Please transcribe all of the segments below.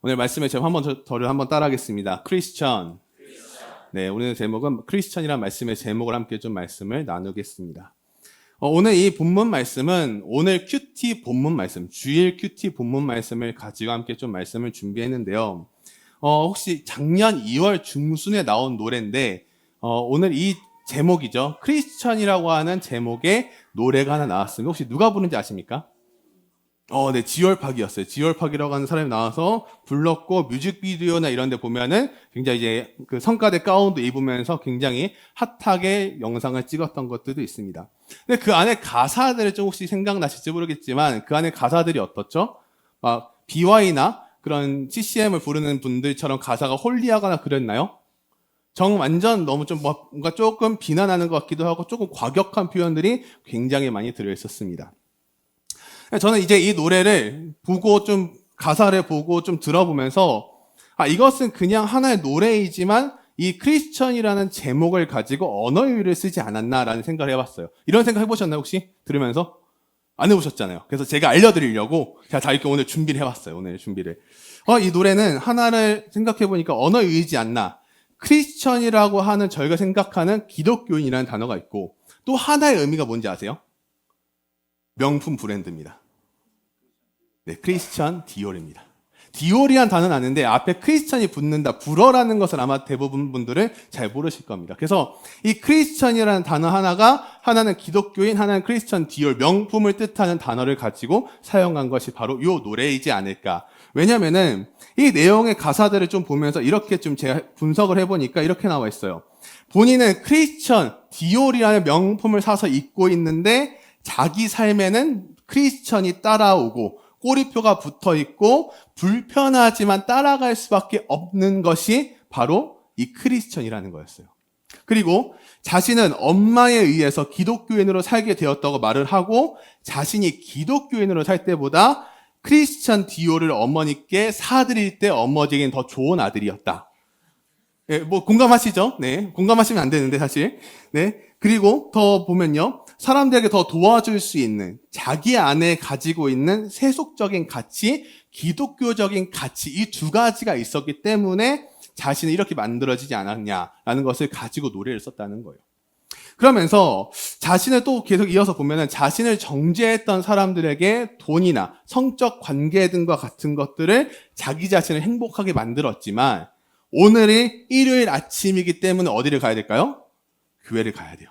오늘 말씀의 제목 저를 한번 따라하겠습니다. 크리스천. 네, 오늘 제목은 크리스천이란 말씀의 제목을 함께 좀 말씀을 나누겠습니다. 오늘 이 본문 말씀은 오늘 큐티 본문 말씀, 주일 큐티 본문 말씀을 가지고 함께 좀 말씀을 준비했는데요. 혹시 작년 2월 중순에 나온 노래인데, 오늘 이 제목이죠. 크리스천이라고 하는 제목의 노래가 하나 나왔습니다. 혹시 누가 부른지 아십니까? 네, 지월팍이었어요. 지월팍이라고 하는 사람이 나와서 불렀고, 뮤직비디오나 이런 데 보면은 굉장히 이제 그 성가대 가운도 입으면서 굉장히 핫하게 영상을 찍었던 것들도 있습니다. 근데 그 안에 가사들을 좀 혹시 생각나실지 모르겠지만, 그 안에 가사들이 어떻죠? 막, BY나 그런 CCM을 부르는 분들처럼 가사가 홀리하거나 그랬나요? 완전 너무 좀 뭔가 조금 비난하는 것 같기도 하고, 조금 과격한 표현들이 굉장히 많이 들어있었습니다. 저는 이제 이 노래를 보고 좀 가사를 보고 좀 들어보면서 이것은 그냥 하나의 노래이지만 이 크리스천이라는 제목을 가지고 언어유희를 쓰지 않았나라는 생각을 해봤어요. 이런 생각 해보셨나요 혹시? 들으면서? 안 해보셨잖아요. 그래서 제가 알려드리려고 제가 다 이렇게 오늘 준비를 해봤어요. 오늘 준비를. 이 노래는 하나를 생각해보니까 언어유희지 않나. 크리스천이라고 하는 저희가 생각하는 기독교인이라는 단어가 있고 또 하나의 의미가 뭔지 아세요? 명품 브랜드입니다. 네, 크리스천 디올입니다. 디올이란 단어는 아는데 앞에 크리스천이 붙는다, 불어라는 것을 아마 대부분 분들은 잘 모르실 겁니다. 그래서 이 크리스천이라는 단어 하나는 기독교인, 하나는 크리스천 디올, 명품을 뜻하는 단어를 가지고 사용한 것이 바로 이 노래이지 않을까. 왜냐면은 이 내용의 가사들을 좀 보면서 이렇게 좀 제가 분석을 해보니까 이렇게 나와 있어요. 본인은 크리스천 디올이라는 명품을 사서 입고 있는데 자기 삶에는 크리스천이 따라오고 꼬리표가 붙어있고 불편하지만 따라갈 수밖에 없는 것이 바로 이 크리스천이라는 거였어요. 그리고 자신은 엄마에 의해서 기독교인으로 살게 되었다고 말을 하고 자신이 기독교인으로 살 때보다 크리스천 디올을 어머니께 사드릴 때 어머니에겐 더 좋은 아들이었다. 네, 공감하시죠? 네, 공감하시면 안 되는데 사실. 네, 그리고 더 보면요. 사람들에게 더 도와줄 수 있는 자기 안에 가지고 있는 세속적인 가치, 기독교적인 가치 이 두 가지가 있었기 때문에 자신이 이렇게 만들어지지 않았냐라는 것을 가지고 노래를 썼다는 거예요. 그러면서 자신을 또 계속 이어서 보면은 자신을 정죄했던 사람들에게 돈이나 성적 관계 등과 같은 것들을 자기 자신을 행복하게 만들었지만 오늘이 일요일 아침이기 때문에 어디를 가야 될까요? 교회를 가야 돼요.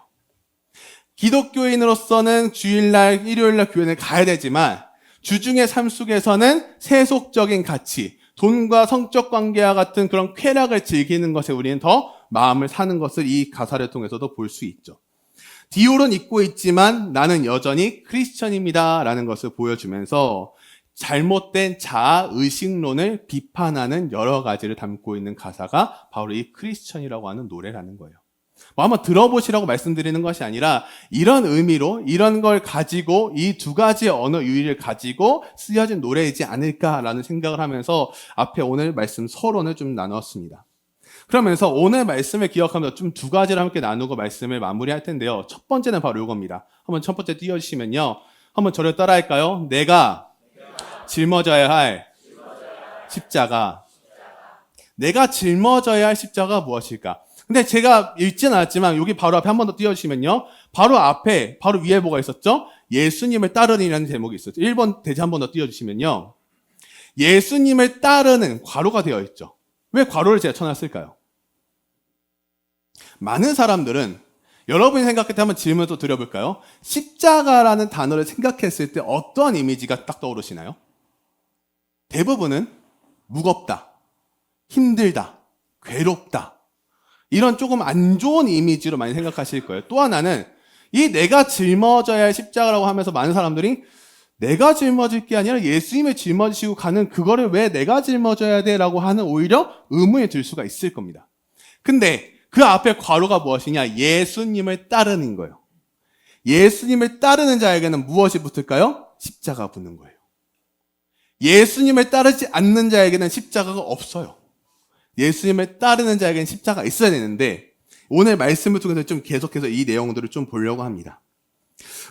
기독교인으로서는 주일날, 일요일날 교회를 가야 되지만 주중의 삶 속에서는 세속적인 가치, 돈과 성적 관계와 같은 그런 쾌락을 즐기는 것에 우리는 더 마음을 사는 것을 이 가사를 통해서도 볼 수 있죠. 디올은 입고 있지만 나는 여전히 크리스천입니다 라는 것을 보여주면서 잘못된 자아의식론을 비판하는 여러 가지를 담고 있는 가사가 바로 이 크리스천이라고 하는 노래라는 거예요. 한번 들어보시라고 말씀드리는 것이 아니라 이런 의미로 이런 걸 가지고 이 두 가지의 언어 유희를 가지고 쓰여진 노래이지 않을까라는 생각을 하면서 앞에 오늘 말씀 서론을 좀 나눴습니다. 그러면서 오늘 말씀을 기억하면서 좀 두 가지를 함께 나누고 말씀을 마무리할 텐데요. 첫 번째는 바로 이겁니다. 한번 첫 번째 띄워주시면요. 한번 저를 따라할까요? 내가 짊어져야 할 십자가. 내가 짊어져야 할 십자가 무엇일까? 근데 제가 읽지는 않았지만 여기 바로 앞에 한 번 더 띄워주시면요. 바로 앞에, 바로 위에 뭐가 있었죠? 예수님을 따르니라는 제목이 있었죠. 1번 대지 한 번 더 띄워주시면요. 예수님을 따르는 괄호가 되어 있죠. 왜 괄호를 제가 쳐놨을까요? 많은 사람들은 여러분이 생각할 때 한번 질문을 또 드려볼까요? 십자가라는 단어를 생각했을 때 어떠한 이미지가 딱 떠오르시나요? 대부분은 무겁다, 힘들다, 괴롭다. 이런 조금 안 좋은 이미지로 많이 생각하실 거예요. 또 하나는 이 내가 짊어져야 할 십자가라고 하면서 많은 사람들이 내가 짊어질 게 아니라 예수님이 짊어지시고 가는 그거를 왜 내가 짊어져야 돼? 라고 하는 오히려 의문이 들 수가 있을 겁니다. 근데 그 앞에 괄호가 무엇이냐? 예수님을 따르는 거예요. 예수님을 따르는 자에게는 무엇이 붙을까요? 십자가 붙는 거예요. 예수님을 따르지 않는 자에게는 십자가가 없어요. 예수님을 따르는 자에게는 십자가가 있어야 되는데 오늘 말씀을 통해서 좀 계속해서 이 내용들을 좀 보려고 합니다.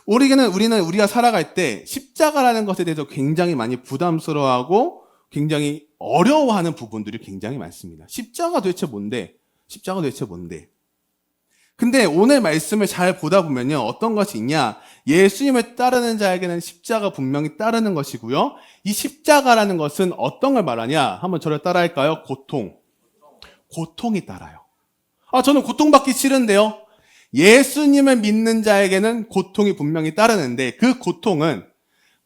우리는 우리가 살아갈 때 십자가라는 것에 대해서 굉장히 많이 부담스러워하고 굉장히 어려워하는 부분들이 굉장히 많습니다. 십자가 도대체 뭔데? 십자가 도대체 뭔데? 근데 오늘 말씀을 잘 보다 보면요. 어떤 것이 있냐? 예수님을 따르는 자에게는 십자가 분명히 따르는 것이고요. 이 십자가라는 것은 어떤 걸 말하냐? 한번 저를 따라할까요? 고통. 고통이 따라요. 저는 고통받기 싫은데요. 예수님을 믿는 자에게는 고통이 분명히 따르는데 그 고통은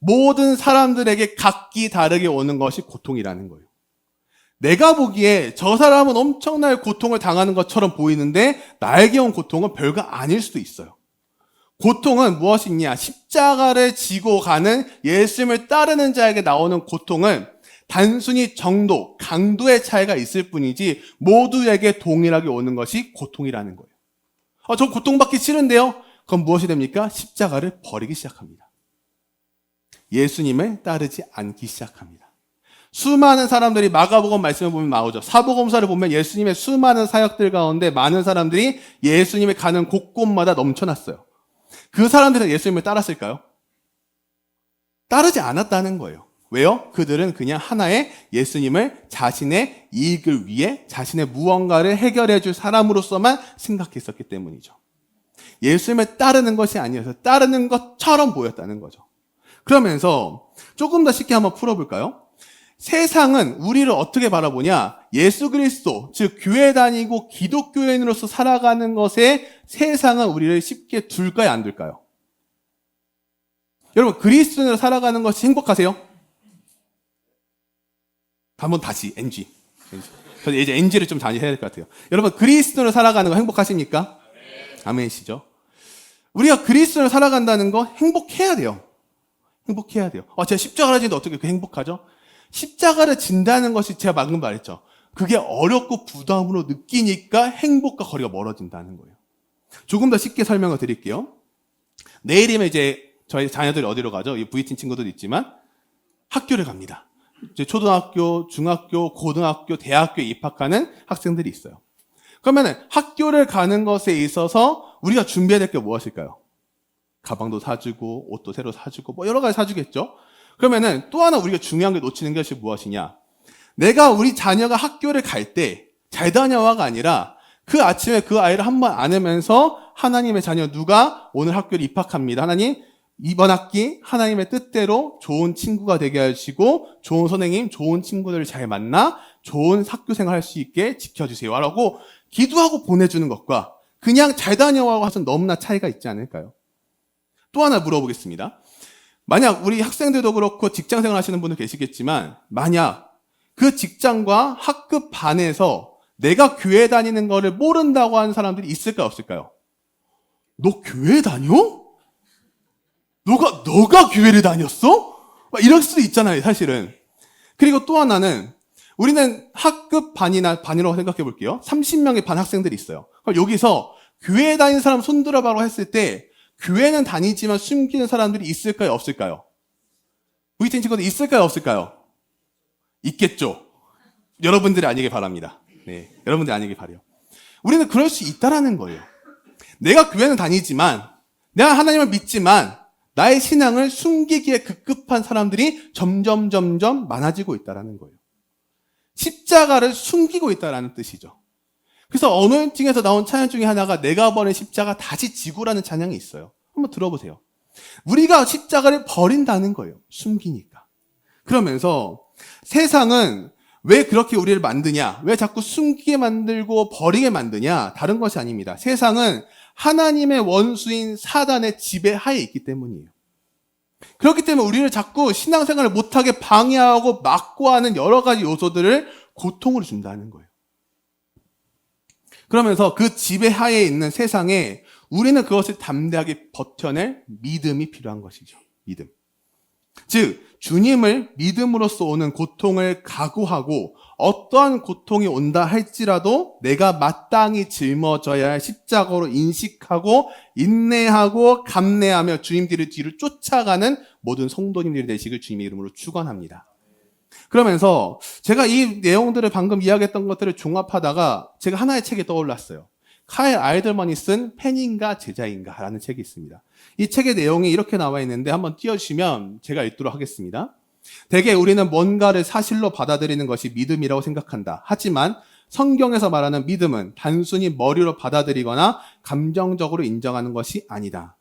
모든 사람들에게 각기 다르게 오는 것이 고통이라는 거예요. 내가 보기에 저 사람은 엄청나게 고통을 당하는 것처럼 보이는데 나에게 온 고통은 별거 아닐 수도 있어요. 고통은 무엇이냐? 십자가를 지고 가는 예수님을 따르는 자에게 나오는 고통은 단순히 정도, 강도의 차이가 있을 뿐이지 모두에게 동일하게 오는 것이 고통이라는 거예요. 저 고통받기 싫은데요? 그럼 무엇이 됩니까? 십자가를 버리기 시작합니다. 예수님을 따르지 않기 시작합니다. 수많은 사람들이 마가복음 말씀을 보면 나오죠. 사복음서를 보면 예수님의 수많은 사역들 가운데 많은 사람들이 예수님이 가는 곳곳마다 넘쳐났어요. 그 사람들은 예수님을 따랐을까요? 따르지 않았다는 거예요. 왜요? 그들은 그냥 하나의 예수님을 자신의 이익을 위해 자신의 무언가를 해결해 줄 사람으로서만 생각했었기 때문이죠. 예수님을 따르는 것이 아니어서 따르는 것처럼 보였다는 거죠. 그러면서 조금 더 쉽게 한번 풀어볼까요? 세상은 우리를 어떻게 바라보냐? 예수 그리스도, 즉 교회 다니고 기독교인으로서 살아가는 것에 세상은 우리를 쉽게 둘까요? 안 둘까요? 여러분, 그리스도인으로 살아가는 것이 행복하세요? 한번 다시 NG. 저 이제 NG를 좀 다시 해야 될 것 같아요. 여러분, 그리스도인으로 살아가는 거 행복하십니까? 아멘이시죠? 우리가 그리스도인으로 살아간다는 거 행복해야 돼요. 행복해야 돼요. 제가 십자가를 지는데 어떻게 그 행복하죠? 십자가를 진다는 것이 제가 방금 말했죠. 그게 어렵고 부담으로 느끼니까 행복과 거리가 멀어진다는 거예요. 조금 더 쉽게 설명을 드릴게요. 내일이면 이제 저희 자녀들이 어디로 가죠? 이 V팀 친구들도 있지만 학교를 갑니다. 이제 초등학교, 중학교, 고등학교, 대학교에 입학하는 학생들이 있어요. 그러면은 학교를 가는 것에 있어서 우리가 준비해야 될 게 무엇일까요? 가방도 사주고 옷도 새로 사주고 뭐 여러 가지 사주겠죠. 그러면은 또 하나 우리가 중요한 게 놓치는 것이 무엇이냐? 내가 우리 자녀가 학교를 갈 때 잘 다녀와가 아니라 그 아침에 그 아이를 한번 안으면서 하나님의 자녀 누가 오늘 학교를 입학합니다. 하나님 이번 학기 하나님의 뜻대로 좋은 친구가 되게 하시고 좋은 선생님, 좋은 친구들을 잘 만나 좋은 학교 생활할 수 있게 지켜주세요. 라고 기도하고 보내주는 것과 그냥 잘 다녀와고 하선 너무나 차이가 있지 않을까요? 또 하나 물어보겠습니다. 만약 우리 학생들도 그렇고 직장생활 하시는 분들 계시겠지만 만약 그 직장과 학급 반에서 내가 교회 다니는 거를 모른다고 하는 사람들이 있을까요? 없을까요? 너 교회 다녀? 너가 교회를 다녔어? 막 이럴 수도 있잖아요, 사실은. 그리고 또 하나는 우리는 학급 반이라고 생각해 볼게요. 30명의 반 학생들이 있어요. 그럼 여기서 교회 다니는 사람 손들어봐라고 했을 때 교회는 다니지만 숨기는 사람들이 있을까요? 없을까요? VTN 친구들 있을까요? 없을까요? 있겠죠. 여러분들이 아니길 바랍니다. 네, 여러분들이 아니길 바라요. 우리는 그럴 수 있다라는 거예요. 내가 교회는 다니지만 내가 하나님을 믿지만 나의 신앙을 숨기기에 급급한 사람들이 점점 많아지고 있다라는 거예요. 십자가를 숨기고 있다라는 뜻이죠. 그래서 어노인팅에서 나온 찬양 중에 하나가 내가 버린 십자가 다시 지고라는 찬양이 있어요. 한번 들어보세요. 우리가 십자가를 버린다는 거예요. 숨기니까. 그러면서 세상은 왜 그렇게 우리를 만드냐? 왜 자꾸 숨기게 만들고 버리게 만드냐? 다른 것이 아닙니다. 세상은 하나님의 원수인 사단의 지배하에 있기 때문이에요. 그렇기 때문에 우리를 자꾸 신앙생활을 못하게 방해하고 막고 하는 여러 가지 요소들을 고통으로 준다는 거예요. 그러면서 그 지배하에 있는 세상에 우리는 그것을 담대하게 버텨낼 믿음이 필요한 것이죠. 믿음. 즉 주님을 믿음으로써 오는 고통을 각오하고 어떠한 고통이 온다 할지라도 내가 마땅히 짊어져야 할 십자가로 인식하고 인내하고 감내하며 주님 뒤를 쫓아가는 모든 성도님들이 되시길 주님의 이름으로 축원합니다. 그러면서 제가 이 내용들을 방금 이야기했던 것들을 종합하다가 제가 하나의 책이 떠올랐어요. 카일 알더먼이 쓴 팬인가 제자인가 라는 책이 있습니다. 이 책의 내용이 이렇게 나와 있는데 한번 띄워주시면 제가 읽도록 하겠습니다. 대개 우리는 뭔가를 사실로 받아들이는 것이 믿음이라고 생각한다. 하지만 성경에서 말하는 믿음은 단순히 머리로 받아들이거나 감정적으로 인정하는 것이 아니다.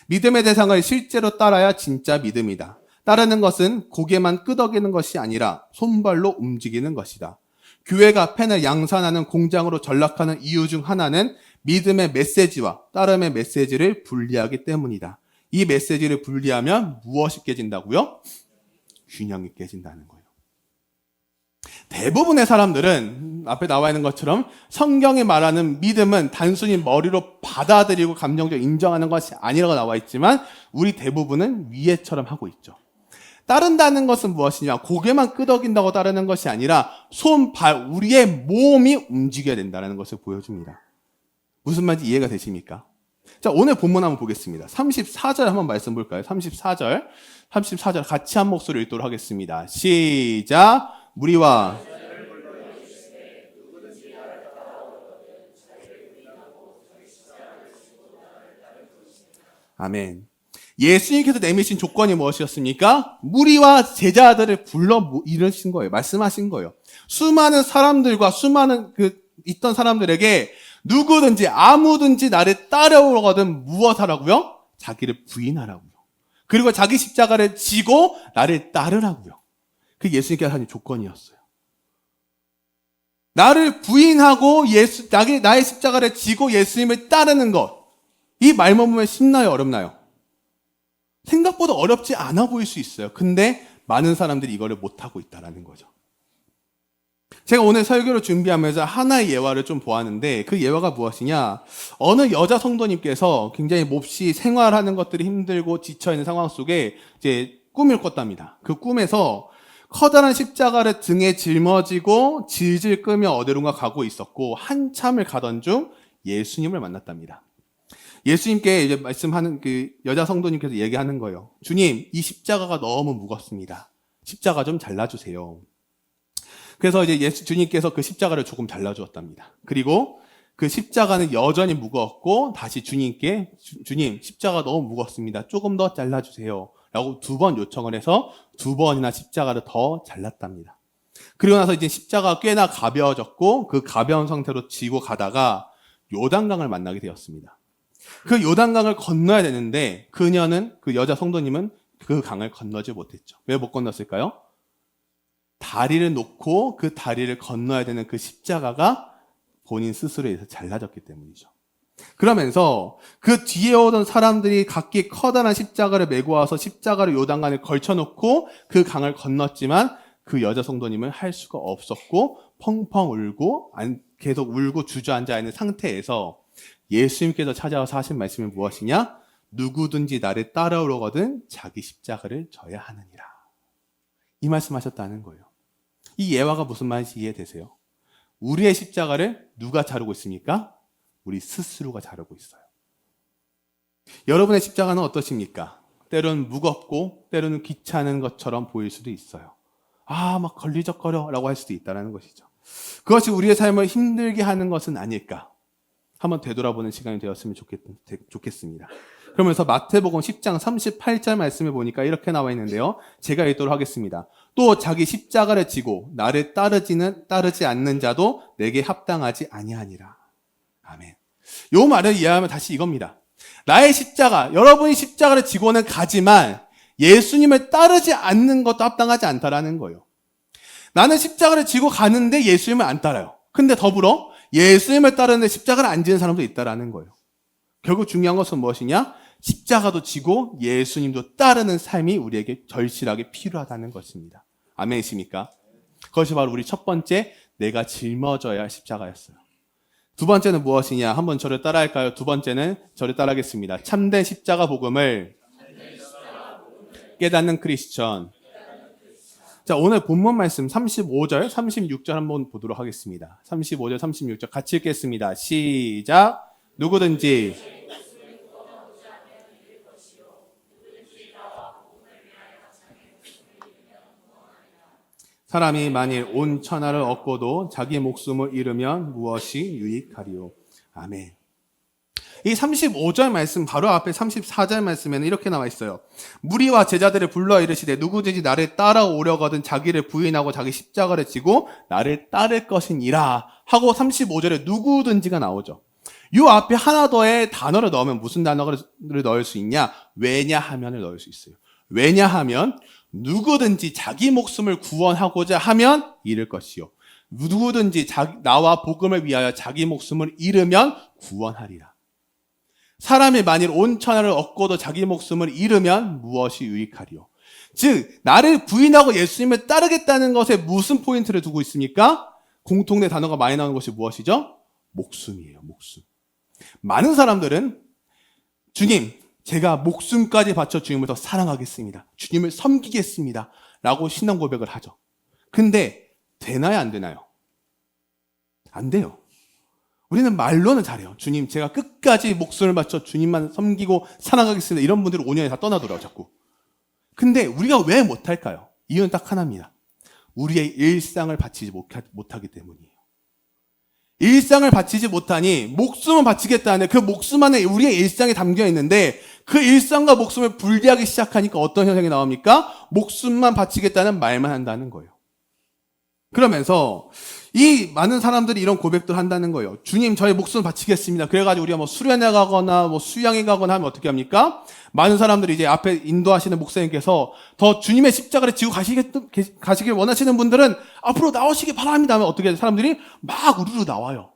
믿음의 대상을 실제로 따라야 진짜 믿음이다. 따르는 것은 고개만 끄덕이는 것이 아니라 손발로 움직이는 것이다. 교회가 펜을 양산하는 공장으로 전락하는 이유 중 하나는 믿음의 메시지와 따름의 메시지를 분리하기 때문이다. 이 메시지를 분리하면 무엇이 깨진다고요? 균형이 깨진다는 거예요. 대부분의 사람들은 앞에 나와 있는 것처럼 성경이 말하는 믿음은 단순히 머리로 받아들이고 감정적으로 인정하는 것이 아니라고 나와 있지만 우리 대부분은 위에처럼 하고 있죠. 따른다는 것은 무엇이냐? 고개만 끄덕인다고 따르는 것이 아니라 손, 발, 우리의 몸이 움직여야 된다는 것을 보여줍니다. 무슨 말인지 이해가 되십니까? 자, 오늘 본문 한번 보겠습니다. 34절 한번 말씀 볼까요? 34절 같이 한 목소리 읽도록 하겠습니다. 시작! 무리와 아멘. 예수님께서 내미신 조건이 무엇이었습니까? 무리와 제자들을 불러 이르신 거예요. 말씀하신 거예요. 수많은 사람들과 수많은 있던 사람들에게 누구든지 아무든지 나를 따라오거든 무엇하라고요? 자기를 부인하라고요. 그리고 자기 십자가를 지고 나를 따르라고요. 그게 예수님께서 하신 조건이었어요. 나를 부인하고 나의 십자가를 지고 예수님을 따르는 것. 이 말만 보면 쉽나요? 어렵나요? 생각보다 어렵지 않아 보일 수 있어요. 근데 많은 사람들이 이거를 못하고 있다는 거죠. 제가 오늘 설교를 준비하면서 하나의 예화를 좀 보았는데 그 예화가 무엇이냐? 어느 여자 성도님께서 굉장히 몹시 생활하는 것들이 힘들고 지쳐있는 상황 속에 이제 꿈을 꿨답니다. 그 꿈에서 커다란 십자가를 등에 짊어지고 질질 끄며 어디론가 가고 있었고 한참을 가던 중 예수님을 만났답니다. 예수님께 이제 말씀하는 그 여자 성도님께서 얘기하는 거예요. 주님, 이 십자가가 너무 무겁습니다. 십자가 좀 잘라주세요. 그래서 이제 주님께서 그 십자가를 조금 잘라주었답니다. 그리고 그 십자가는 여전히 무거웠고 다시 주님께 주님, 십자가 너무 무겁습니다. 조금 더 잘라주세요. 라고 2번 요청을 해서 2번이나 십자가를 더 잘랐답니다. 그리고 나서 이제 십자가가 꽤나 가벼워졌고 그 가벼운 상태로 지고 가다가 요단강을 만나게 되었습니다. 그 요단강을 건너야 되는데 그 여자 성도님은 그 강을 건너지 못했죠. 왜 못 건넜을까요? 다리를 놓고 그 다리를 건너야 되는 그 십자가가 본인 스스로에 의해서 잘라졌기 때문이죠. 그러면서 그 뒤에 오던 사람들이 각기 커다란 십자가를 메고 와서 십자가를 요단강에 걸쳐놓고 그 강을 건넜지만 그 여자 성도님은 할 수가 없었고 펑펑 울고 계속 울고 주저앉아 있는 상태에서 예수님께서 찾아와서 하신 말씀이 무엇이냐? 누구든지 나를 따라오려거든 자기 십자가를 져야 하느니라. 이 말씀하셨다는 거예요. 이 예화가 무슨 말인지 이해되세요? 우리의 십자가를 누가 자르고 있습니까? 우리 스스로가 자르고 있어요. 여러분의 십자가는 어떠십니까? 때로는 무겁고 때로는 귀찮은 것처럼 보일 수도 있어요. 막 걸리적거려 라고 할 수도 있다는 것이죠. 그것이 우리의 삶을 힘들게 하는 것은 아닐까? 한번 되돌아보는 시간이 되었으면 좋겠습니다. 그러면서 마태복음 10장 38절 말씀을 보니까 이렇게 나와 있는데요. 제가 읽도록 하겠습니다. 또 자기 십자가를 지고 나를 따르지 않는 자도 내게 합당하지 아니하니라. 아멘. 요 말을 이해하면 다시 이겁니다. 나의 십자가, 여러분이 십자가를 지고는 가지만 예수님을 따르지 않는 것도 합당하지 않다라는 거예요. 나는 십자가를 지고 가는데 예수님을 안 따라요. 근데 더불어 예수님을 따르는데 십자가를 안 지는 사람도 있다라는 거예요. 결국 중요한 것은 무엇이냐? 십자가도 지고 예수님도 따르는 삶이 우리에게 절실하게 필요하다는 것입니다. 아멘이십니까? 그것이 바로 우리 첫 번째 내가 짊어져야 할 십자가였어요. 두 번째는 무엇이냐? 한번 저를 따라할까요? 두 번째는 저를 따라하겠습니다. 참된 십자가 복음을 깨닫는 크리스천. 자, 오늘 본문 말씀 35절, 36절 한번 보도록 하겠습니다. 35절, 36절 같이 읽겠습니다. 시작. 누구든지 사람이 만일 온 천하를 얻고도 자기 목숨을 잃으면 무엇이 유익하리요. 아멘. 이 35절 말씀 바로 앞에 34절 말씀에는 이렇게 나와 있어요. 무리와 제자들을 불러 이르시되 누구든지 나를 따라오려거든 자기를 부인하고 자기 십자가를 지고 나를 따를 것이니라 하고 35절에 누구든지가 나오죠. 이 앞에 하나 더의 단어를 넣으면 무슨 단어를 넣을 수 있냐? 왜냐하면을 넣을 수 있어요. 왜냐하면 누구든지 자기 목숨을 구원하고자 하면 잃을 것이요. 누구든지 나와 복음을 위하여 자기 목숨을 잃으면 구원하리라. 사람이 만일 온 천하를 얻고도 자기 목숨을 잃으면 무엇이 유익하리요? 즉 나를 부인하고 예수님을 따르겠다는 것에 무슨 포인트를 두고 있습니까? 공통된 단어가 많이 나오는 것이 무엇이죠? 목숨이에요. 목숨. 많은 사람들은 주님, 제가 목숨까지 바쳐 주님을 더 사랑하겠습니다. 주님을 섬기겠습니다. 라고 신앙 고백을 하죠. 근데 되나요? 안 되나요? 안 돼요. 우리는 말로는 잘해요. 주님, 제가 끝까지 목숨을 바쳐 주님만 섬기고 사랑하겠습니다. 이런 분들은 5년에 다 떠나더라고요, 자꾸. 근데 우리가 왜 못할까요? 이유는 딱 하나입니다. 우리의 일상을 바치지 못하기 때문이에요. 일상을 바치지 못하니 목숨은 바치겠다는데 그 목숨 안에 우리의 일상이 담겨 있는데 그 일상과 목숨을 분리하기 시작하니까 어떤 현상이 나옵니까? 목숨만 바치겠다는 말만 한다는 거예요. 그러면서 이 많은 사람들이 이런 고백들 한다는 거예요. 주님, 저의 목숨을 바치겠습니다. 그래가지고 우리가 뭐 수련회 가거나 뭐 수양회 가거나 하면 어떻게 합니까? 많은 사람들이 이제 앞에 인도하시는 목사님께서 더 주님의 십자가를 지고 가시길 원하시는 분들은 앞으로 나오시기 바랍니다 하면 어떻게 해요? 사람들이 막 우르르 나와요.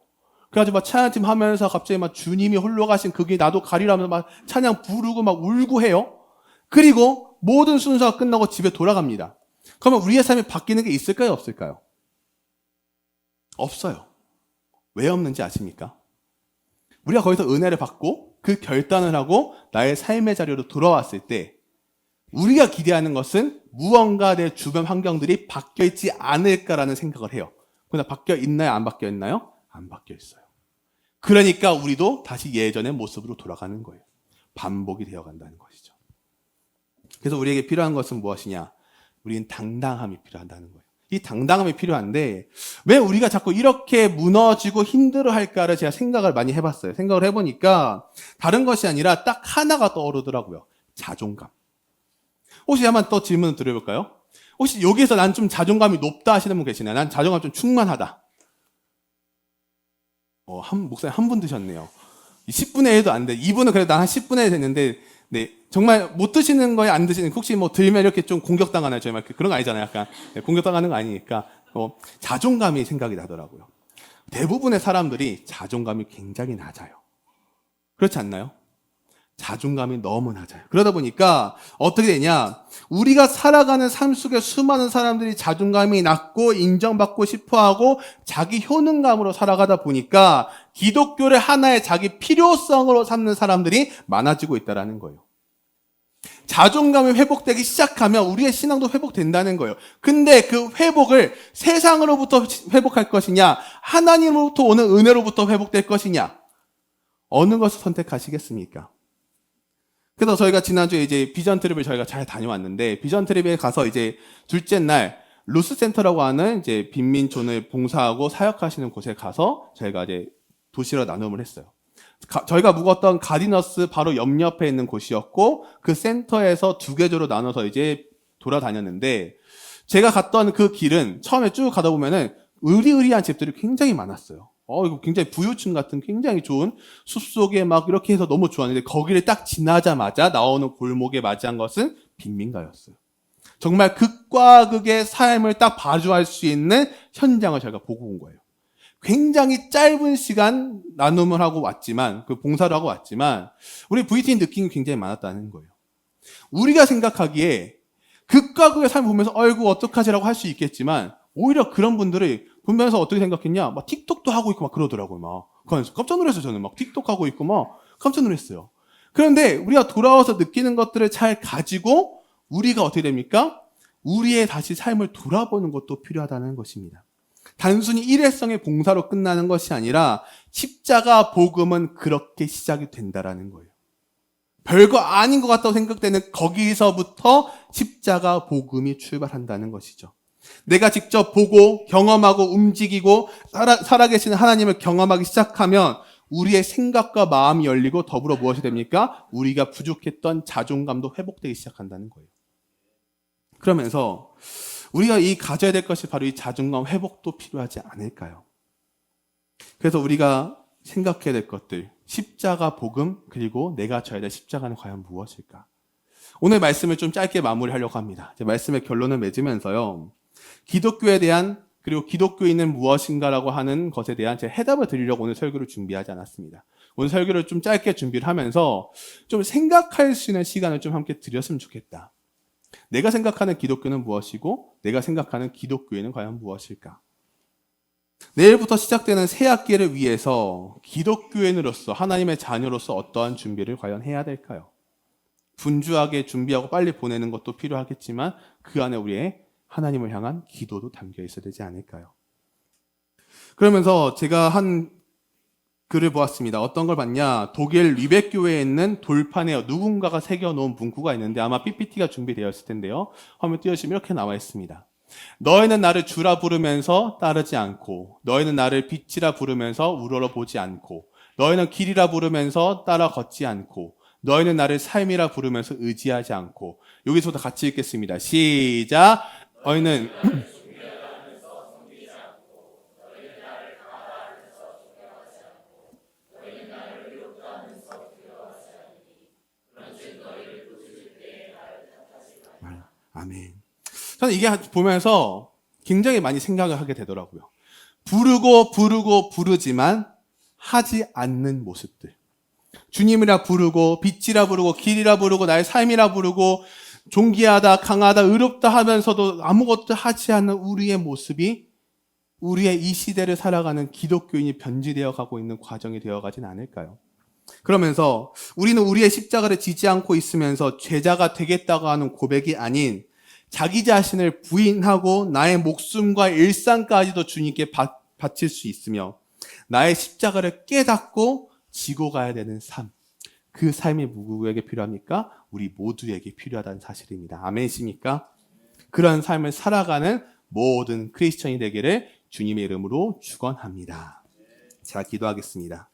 그래가지고 막 찬양팀 하면서 갑자기 막 주님이 홀로 가신 그게 나도 가리라면서 막 찬양 부르고 막 울고 해요. 그리고 모든 순서가 끝나고 집에 돌아갑니다. 그러면 우리의 삶이 바뀌는 게 있을까요? 없을까요? 없어요. 왜 없는지 아십니까? 우리가 거기서 은혜를 받고 그 결단을 하고 나의 삶의 자리로 돌아왔을 때 우리가 기대하는 것은 무언가 내 주변 환경들이 바뀌어 있지 않을까라는 생각을 해요. 그러나 바뀌어 있나요? 안 바뀌어 있나요? 안 바뀌어 있어요. 그러니까 우리도 다시 예전의 모습으로 돌아가는 거예요. 반복이 되어간다는 것이죠. 그래서 우리에게 필요한 것은 무엇이냐? 우리는 당당함이 필요하다는 거예요. 이 당당함이 필요한데 왜 우리가 자꾸 이렇게 무너지고 힘들어할까를 제가 생각을 많이 해봤어요. 생각을 해보니까 다른 것이 아니라 딱 하나가 떠오르더라고요. 자존감. 혹시 한번 또 질문을 드려볼까요? 혹시 여기서 난 좀 자존감이 높다 하시는 분 계시나요? 난 자존감 좀 충만하다. 목사님 한 분 드셨네요. 10분의 1도 안 돼. 2분은 그래도 한 10분의 1 됐는데 네, 정말 못 드시는 거에 안 드시는, 혹시 뭐 들면 이렇게 좀 공격당하나요? 저희 막 그런 거 아니잖아요. 약간 공격당하는 거 아니니까 자존감이 생각이 나더라고요. 대부분의 사람들이 자존감이 굉장히 낮아요. 그렇지 않나요? 자존감이 너무 낮아요. 그러다 보니까 어떻게 되냐? 우리가 살아가는 삶 속에 수많은 사람들이 자존감이 낮고 인정받고 싶어하고 자기 효능감으로 살아가다 보니까 기독교를 하나의 자기 필요성으로 삼는 사람들이 많아지고 있다는 거예요. 자존감이 회복되기 시작하면 우리의 신앙도 회복된다는 거예요. 근데 그 회복을 세상으로부터 회복할 것이냐, 하나님으로부터 오는 은혜로부터 회복될 것이냐, 어느 것을 선택하시겠습니까? 그래서 저희가 지난주에 이제 비전 트립을 저희가 잘 다녀왔는데, 비전 트립에 가서 이제 둘째 날 루스 센터라고 하는 이제 빈민촌을 봉사하고 사역하시는 곳에 가서 저희가 이제 도시락 나눔을 했어요. 저희가 묵었던 가디너스 바로 옆에 있는 곳이었고, 그 센터에서 두 계조로 나눠서 이제 돌아다녔는데, 제가 갔던 그 길은 처음에 쭉 가다 보면은 으리으리한 집들이 굉장히 많았어요. 이거 굉장히 부유층 같은 굉장히 좋은 숲속에 막 이렇게 해서 너무 좋았는데, 거기를 딱 지나자마자 나오는 골목에 맞이한 것은 빈민가였어요. 정말 극과 극의 삶을 딱 마주할 수 있는 현장을 저희가 보고 온 거예요. 굉장히 짧은 시간 나눔을 하고 왔지만, 그 봉사를 하고 왔지만, 우리 VT는 느낌이 굉장히 많았다는 거예요. 우리가 생각하기에 극과 극의 삶을 보면서 아이고 어떡하지라고 할 수 있겠지만, 오히려 그런 분들이 보면서 어떻게 생각했냐? 막 틱톡도 하고 있고 막 그러더라고요. 막 그래서 깜짝 놀랐어요. 저는 막 틱톡 하고 있고 막 깜짝 놀랐어요. 그런데 우리가 돌아와서 느끼는 것들을 잘 가지고 우리가 어떻게 됩니까? 우리의 다시 삶을 돌아보는 것도 필요하다는 것입니다. 단순히 일회성의 봉사로 끝나는 것이 아니라 십자가 복음은 그렇게 시작이 된다라는 거예요. 별거 아닌 것 같다고 생각되는 거기서부터 십자가 복음이 출발한다는 것이죠. 내가 직접 보고 경험하고 움직이고 살아계시는 하나님을 경험하기 시작하면 우리의 생각과 마음이 열리고 더불어 무엇이 됩니까? 우리가 부족했던 자존감도 회복되기 시작한다는 거예요. 그러면서 우리가 가져야 될 것이 바로 이 자존감 회복도 필요하지 않을까요? 그래서 우리가 생각해야 될 것들, 십자가 복음, 그리고 내가 져야 될 십자가는 과연 무엇일까? 오늘 말씀을 좀 짧게 마무리하려고 합니다. 제 말씀의 결론을 맺으면서요. 기독교에 대한, 그리고 기독교인은 무엇인가라고 하는 것에 대한 제 해답을 드리려고 오늘 설교를 준비하지 않았습니다. 오늘 설교를 좀 짧게 준비를 하면서 좀 생각할 수 있는 시간을 좀 함께 드렸으면 좋겠다. 내가 생각하는 기독교는 무엇이고 내가 생각하는 기독교회는 과연 무엇일까? 내일부터 시작되는 새 학기를 위해서 기독교인으로서 하나님의 자녀로서 어떠한 준비를 과연 해야 될까요? 분주하게 준비하고 빨리 보내는 것도 필요하겠지만 그 안에 우리의 하나님을 향한 기도도 담겨 있어야 되지 않을까요? 그러면서 제가 한 글을 보았습니다. 어떤 걸 봤냐? 독일 리벡 교회에 있는 돌판에 누군가가 새겨놓은 문구가 있는데 아마 PPT가 준비되어 있을 텐데요. 화면 띄우시면 이렇게 나와 있습니다. 너희는 나를 주라 부르면서 따르지 않고, 너희는 나를 빛이라 부르면서 우러러보지 않고, 너희는 길이라 부르면서 따라 걷지 않고, 너희는 나를 삶이라 부르면서 의지하지 않고. 여기서부터 같이 읽겠습니다. 시작. 너희는 아멘. 저는 이게 보면서 굉장히 많이 생각을 하게 되더라고요. 부르고 부르지만 하지 않는 모습들. 주님이라 부르고 빛이라 부르고 길이라 부르고 나의 삶이라 부르고 존귀하다 강하다 의롭다 하면서도 아무것도 하지 않는 우리의 모습이 우리의 이 시대를 살아가는 기독교인이 변질되어 가고 있는 과정이 되어가진 않을까요? 그러면서 우리는 우리의 십자가를 지지 않고 있으면서 제자가 되겠다고 하는 고백이 아닌 자기 자신을 부인하고 나의 목숨과 일상까지도 주님께 바칠 수 있으며 나의 십자가를 깨닫고 지고 가야 되는 삶. 그 삶이 누구에게 필요합니까? 우리 모두에게 필요하다는 사실입니다. 아멘이십니까? 그런 삶을 살아가는 모든 크리스천이 되기를 주님의 이름으로 축원합니다. 자, 기도하겠습니다.